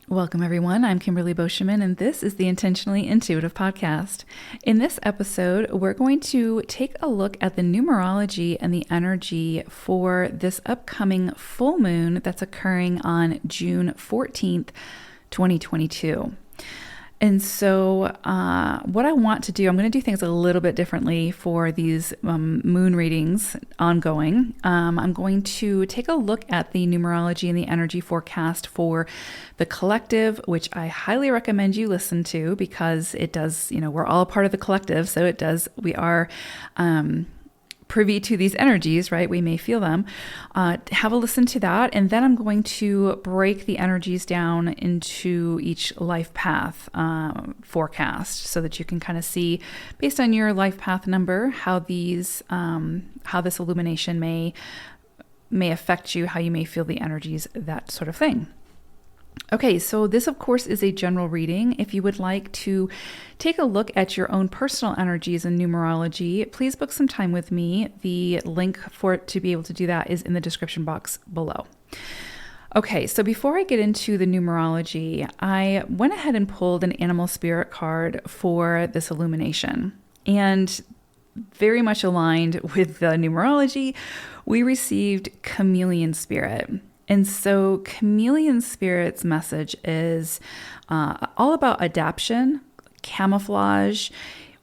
Welcome, everyone. I'm Kimberly Boscheman, and this is the Intentionally Intuitive Podcast. In this episode, we're going to take a look at the numerology and the energy for this upcoming full moon that's occurring on June 14th, 2022. And so what I want to do, I'm going to do things a little bit differently for these moon readings ongoing. I'm going to take a look at the numerology and the energy forecast for the collective, which I highly recommend you listen to because it does, we're all a part of the collective. So we are privy to these energies, right? We may feel them. Have a listen to that. And then I'm going to break the energies down into each life path forecast so that you can kind of see based on your life path number, how this illumination may affect you, how you may feel the energies, that sort of thing. Okay, so this, of course, is a general reading. If you would like to take a look at your own personal energies and numerology, please book some time with me. The link for it to be able to do that is in the description box below. Okay, so before I get into the numerology, I went ahead and pulled an animal spirit card for this illumination. And very much aligned with the numerology, we received chameleon spirit. And so chameleon spirit's message is all about adaptation, camouflage.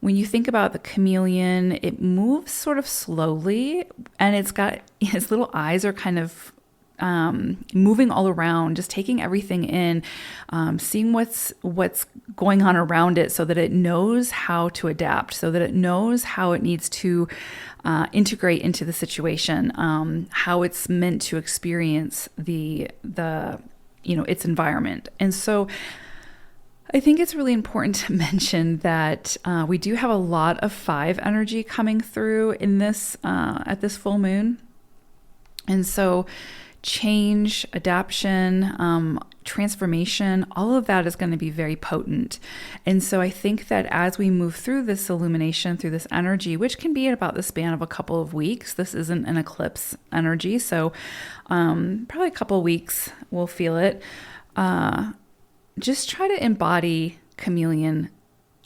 When you think about the chameleon, it moves sort of slowly, and its little eyes are kind of moving all around, just taking everything in, seeing what's going on around it so that it knows how to adapt, so that it knows how it needs to integrate into the situation, how it's meant to experience its environment. And so I think it's really important to mention that we do have a lot of 5 energy coming through in this at this full moon. And so change, adaptation, transformation, all of that is going to be very potent. And so I think that as we move through this illumination, through this energy, which can be at about the span of a couple of weeks, this isn't an eclipse energy, so probably a couple of weeks we'll feel it. Just try to embody chameleon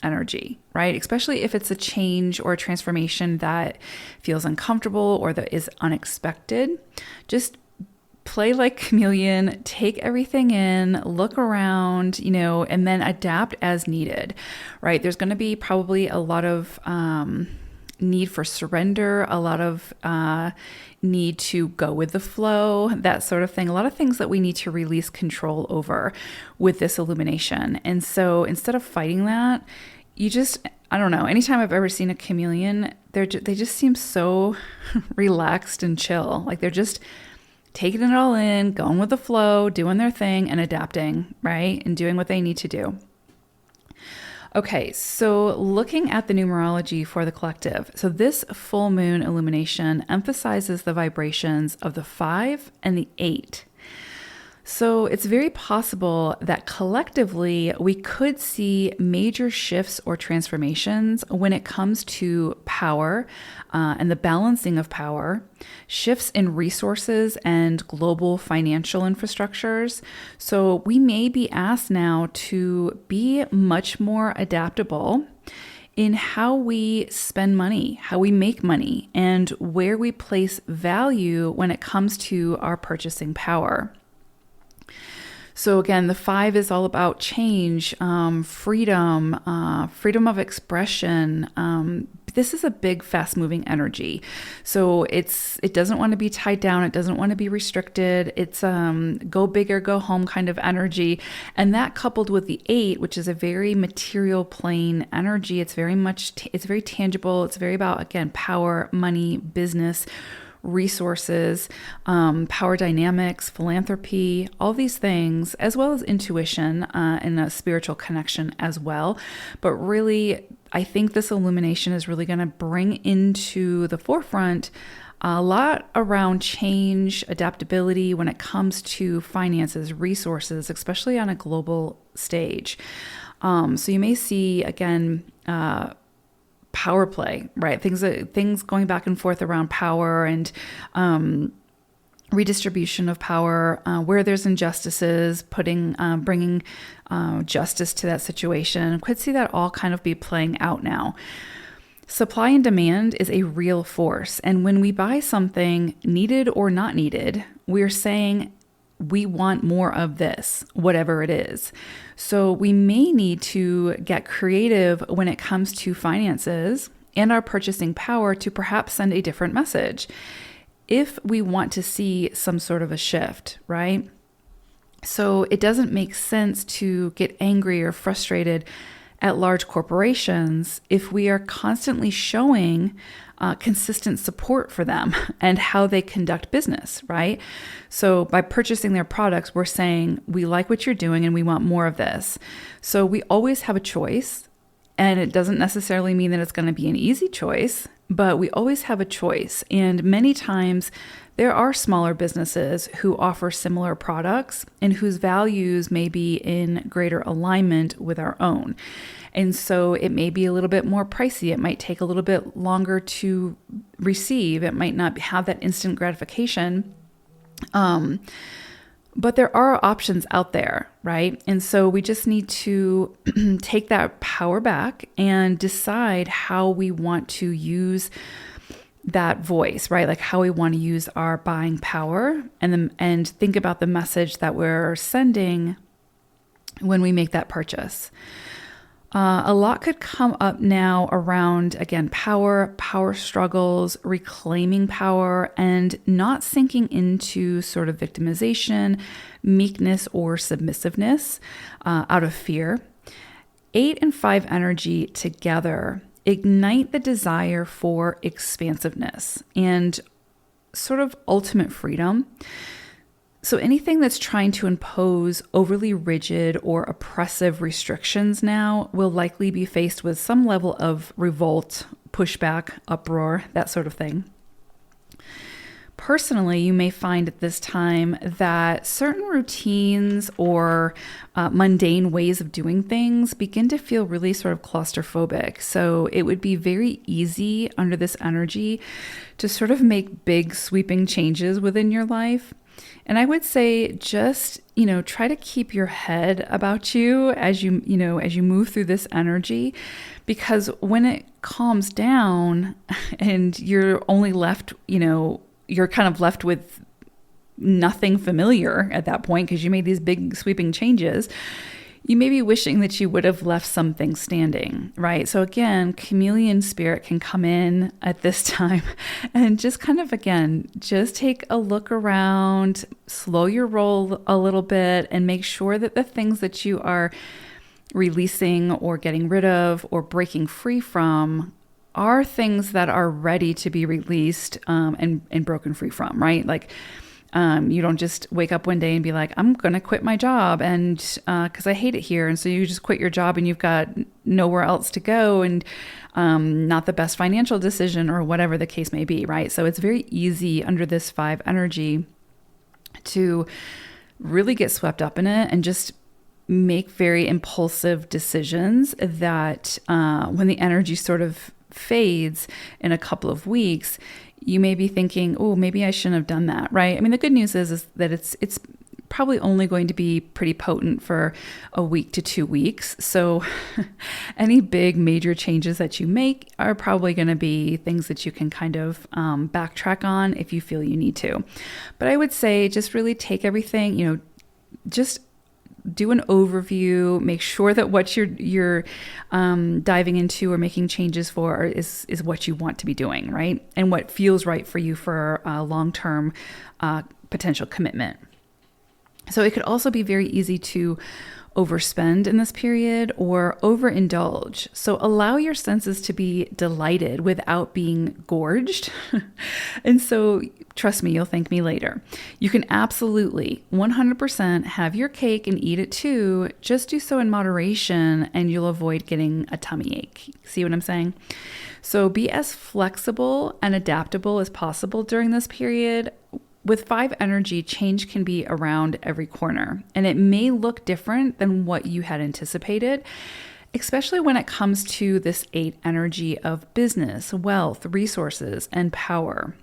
energy, right? Especially if it's a change or a transformation that feels uncomfortable or that is unexpected. Just play like chameleon, take everything in, look around, and then adapt as needed, right? There's going to be probably a lot of need for surrender, a lot of need to go with the flow, that sort of thing. A lot of things that we need to release control over with this illumination. And so instead of fighting that, I don't know, anytime I've ever seen a chameleon, they just seem so relaxed and chill. Like they're just taking it all in, going with the flow, doing their thing and adapting, right? And doing what they need to do. Okay, so looking at the numerology for the collective. So this full moon illumination emphasizes the vibrations of the 5 and the 8. So it's very possible that collectively we could see major shifts or transformations when it comes to power and the balancing of power, shifts in resources and global financial infrastructures. So we may be asked now to be much more adaptable in how we spend money, how we make money, and where we place value when it comes to our purchasing power. So again, the 5 is all about change, freedom, freedom of expression. This is a big, fast-moving energy. So it doesn't want to be tied down. It doesn't want to be restricted. It's go big or go home kind of energy. And that coupled with the 8, which is a very material plane energy. It's very tangible. It's very about, again, power, money, business, resources, power dynamics, philanthropy, all these things, as well as intuition and a spiritual connection as well. But really, I think this illumination is really going to bring into the forefront a lot around change, adaptability when it comes to finances, resources, especially on a global stage. So you may see, again, power play, right? Things going back and forth around power and redistribution of power, where there's injustices, bringing justice to that situation. Could see that all kind of be playing out now. Supply and demand is a real force. And when we buy something, needed or not needed, we're saying we want more of this, whatever it is. So we may need to get creative when it comes to finances and our purchasing power to perhaps send a different message if we want to see some sort of a shift, right? So it doesn't make sense to get angry or frustrated at large corporations if we are constantly showing consistent support for them and how they conduct business, right? So by purchasing their products, we're saying we like what you're doing and we want more of this. So we always have a choice, and it doesn't necessarily mean that it's going to be an easy choice, but we always have a choice. And many times there are smaller businesses who offer similar products and whose values may be in greater alignment with our own. And so it may be a little bit more pricey. It might take a little bit longer to receive. It might not have that instant gratification. But there are options out there, right? And so we just need to take that power back and decide how we want to use that voice, right? Like how we want to use our buying power, and think about the message that we're sending when we make that purchase. A lot could come up now around, again, power struggles, reclaiming power, and not sinking into sort of victimization, meekness, or submissiveness out of fear. 8 and 5 energy together ignite the desire for expansiveness and sort of ultimate freedom. So anything that's trying to impose overly rigid or oppressive restrictions now will likely be faced with some level of revolt, pushback, uproar, that sort of thing. Personally, you may find at this time that certain routines or mundane ways of doing things begin to feel really sort of claustrophobic. So it would be very easy under this energy to sort of make big sweeping changes within your life. And I would say just, try to keep your head about you as you move through this energy, because when it calms down and you're only left, you're kind of left with nothing familiar at that point because you made these big sweeping changes, you may be wishing that you would have left something standing, right? So again, chameleon spirit can come in at this time and just kind of, again, just take a look around, slow your roll a little bit, and make sure that the things that you are releasing or getting rid of or breaking free from are things that are ready to be released and broken free from, right? Like, you don't just wake up one day and be like, I'm going to quit my job and because I hate it here. And so you just quit your job and you've got nowhere else to go and not the best financial decision or whatever the case may be, right? So it's very easy under this 5 energy to really get swept up in it and just make very impulsive decisions that when the energy sort of fades in a couple of weeks, you may be thinking, oh, maybe I shouldn't have done that, right? I mean, the good news is that it's probably only going to be pretty potent for a week to 2 weeks. So any big major changes that you make are probably going to be things that you can kind of backtrack on if you feel you need to. But I would say just really take everything, just do an overview, make sure that what you're diving into or making changes for is what you want to be doing, right? And what feels right for you for a long-term potential commitment. So it could also be very easy to overspend in this period or overindulge. So allow your senses to be delighted without being gorged. And so trust me, you'll thank me later. You can absolutely 100% have your cake and eat it too. Just do so in moderation and you'll avoid getting a tummy ache. See what I'm saying? So be as flexible and adaptable as possible during this period. With 5 energy, change can be around every corner, and it may look different than what you had anticipated, especially when it comes to this 8 energy of business, wealth, resources, and power.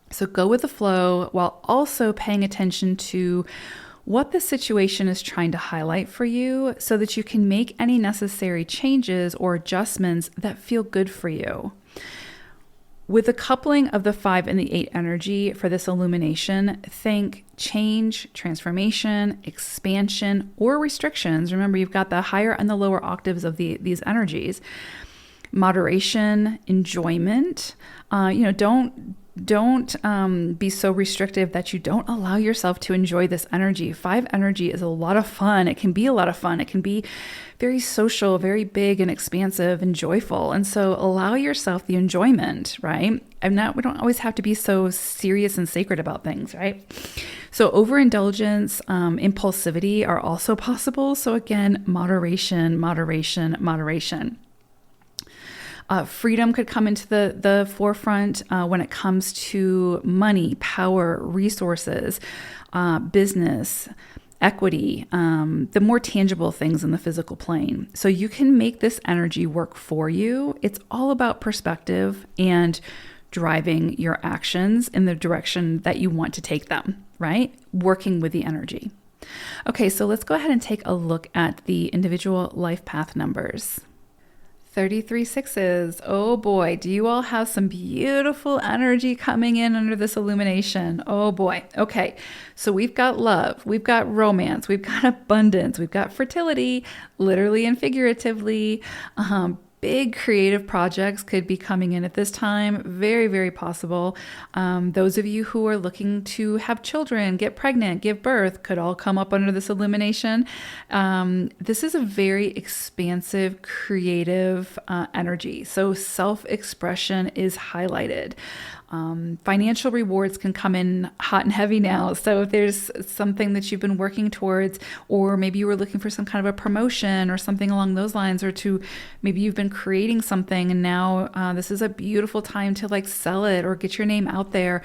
So go with the flow while also paying attention to what the situation is trying to highlight for you so that you can make any necessary changes or adjustments that feel good for you. With the coupling of the 5 and the 8 energy for this illumination, think change, transformation, expansion, or restrictions. Remember, you've got the higher and the lower octaves of these energies. Moderation, enjoyment. Don't be so restrictive that you don't allow yourself to enjoy this energy. 5 energy is a lot of fun. It can be a lot of fun. It can be very social, very big and expansive and joyful. And so allow yourself the enjoyment, right? We don't always have to be so serious and sacred about things, right? So overindulgence, impulsivity are also possible. So again, moderation, moderation, moderation. Freedom could come into the forefront when it comes to money, power, resources, business, equity, the more tangible things in the physical plane. So you can make this energy work for you. It's all about perspective and driving your actions in the direction that you want to take them, right? Working with the energy. Okay, so let's go ahead and take a look at the individual life path numbers. 33 sixes. Oh boy, do you all have some beautiful energy coming in under this illumination? Oh boy. Okay, so we've got love, we've got romance, we've got abundance, we've got fertility, literally and figuratively. Big creative projects could be coming in at this time. Very, very possible. Those of you who are looking to have children, get pregnant, give birth, could all come up under this illumination. This is a very expansive, creative energy. So self-expression is highlighted. Financial rewards can come in hot and heavy now. So if there's something that you've been working towards, or maybe you were looking for some kind of a promotion or something along those lines, or maybe you've been creating something and now this is a beautiful time to sell it or get your name out there.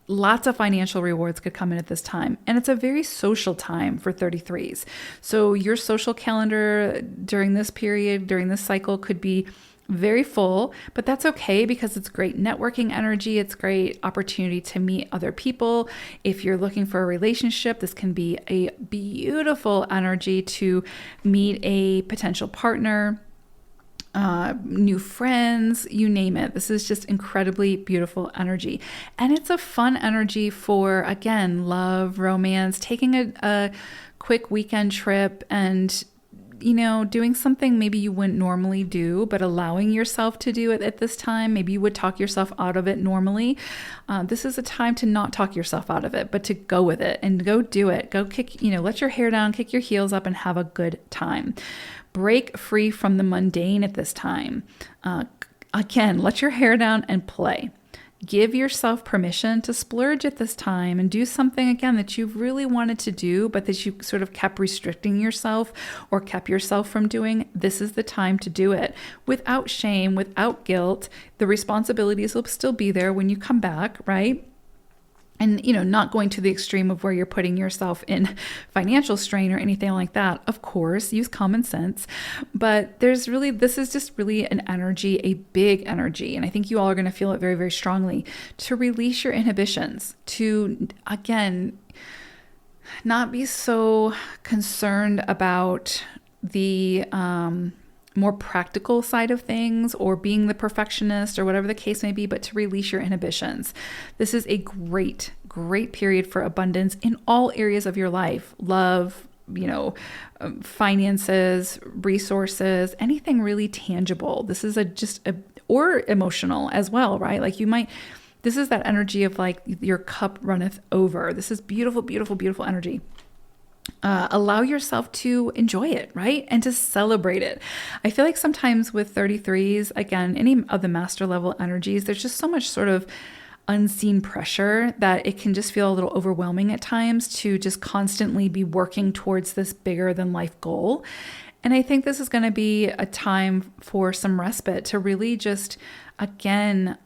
Lots of financial rewards could come in at this time. And it's a very social time for 33s. So your social calendar during this period, during this cycle could be very full, but that's okay because it's great networking energy. It's great opportunity to meet other people. If you're looking for a relationship, this can be a beautiful energy to meet a potential partner, new friends, you name it. This is just incredibly beautiful energy. And it's a fun energy for, again, love, romance, taking a quick weekend trip and doing something maybe you wouldn't normally do, but allowing yourself to do it at this time. Maybe you would talk yourself out of it normally. This is a time to not talk yourself out of it, but to go with it and go do it. Go kick, let your hair down, kick your heels up and have a good time. Break free from the mundane at this time. Again, let your hair down and play. Give yourself permission to splurge at this time and do something, again, that you've really wanted to do, but that you sort of kept restricting yourself or kept yourself from doing. This is the time to do it without shame, without guilt. The responsibilities will still be there when you come back, right? And, not going to the extreme of where you're putting yourself in financial strain or anything like that. Of course, use common sense. But this is just really an energy, a big energy. And I think you all are going to feel it very, very strongly to release your inhibitions, to, again, not be so concerned about the more practical side of things or being the perfectionist or whatever the case may be, but to release your inhibitions. This is a great, great period for abundance in all areas of your life. Love, finances, resources, anything really tangible. This is or emotional as well, right? This is that energy of your cup runneth over. This is beautiful, beautiful, beautiful energy. Allow yourself to enjoy it, right? And to celebrate it. I feel like sometimes with 33s, again, any of the master level energies, there's just so much sort of unseen pressure that it can just feel a little overwhelming at times to just constantly be working towards this bigger than life goal. And I think this is going to be a time for some respite to really just, again,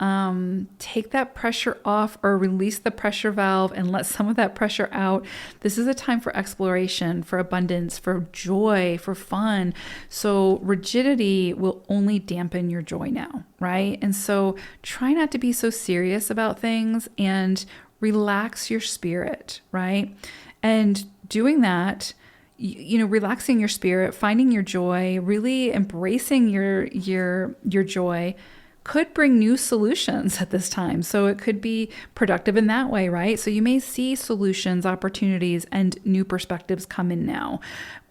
take that pressure off or release the pressure valve and let some of that pressure out. This is a time for exploration, for abundance, for joy, for fun. So rigidity will only dampen your joy now, right? And so try not to be so serious about things and relax your spirit, right? And doing that, relaxing your spirit, finding your joy, really embracing your joy could bring new solutions at this time. So it could be productive in that way, right? So you may see solutions, opportunities, and new perspectives come in now.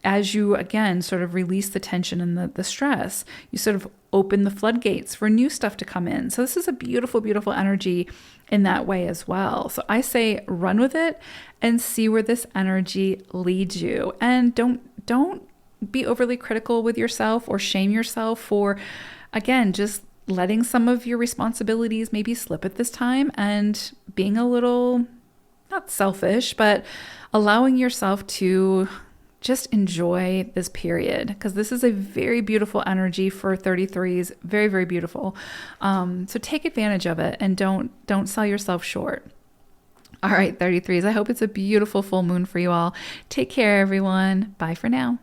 As you, again, sort of release the tension and the stress, you sort of open the floodgates for new stuff to come in. So this is a beautiful, beautiful energy in that way as well. So I say run with it and see where this energy leads you. And don't be overly critical with yourself or shame yourself for, again, just letting some of your responsibilities maybe slip at this time and being a little, not selfish, but allowing yourself to just enjoy this period, because this is a very beautiful energy for 33s. Very, very beautiful. So take advantage of it and don't sell yourself short. All right, 33s, I hope it's a beautiful full moon for you all. Take care, everyone. Bye for now.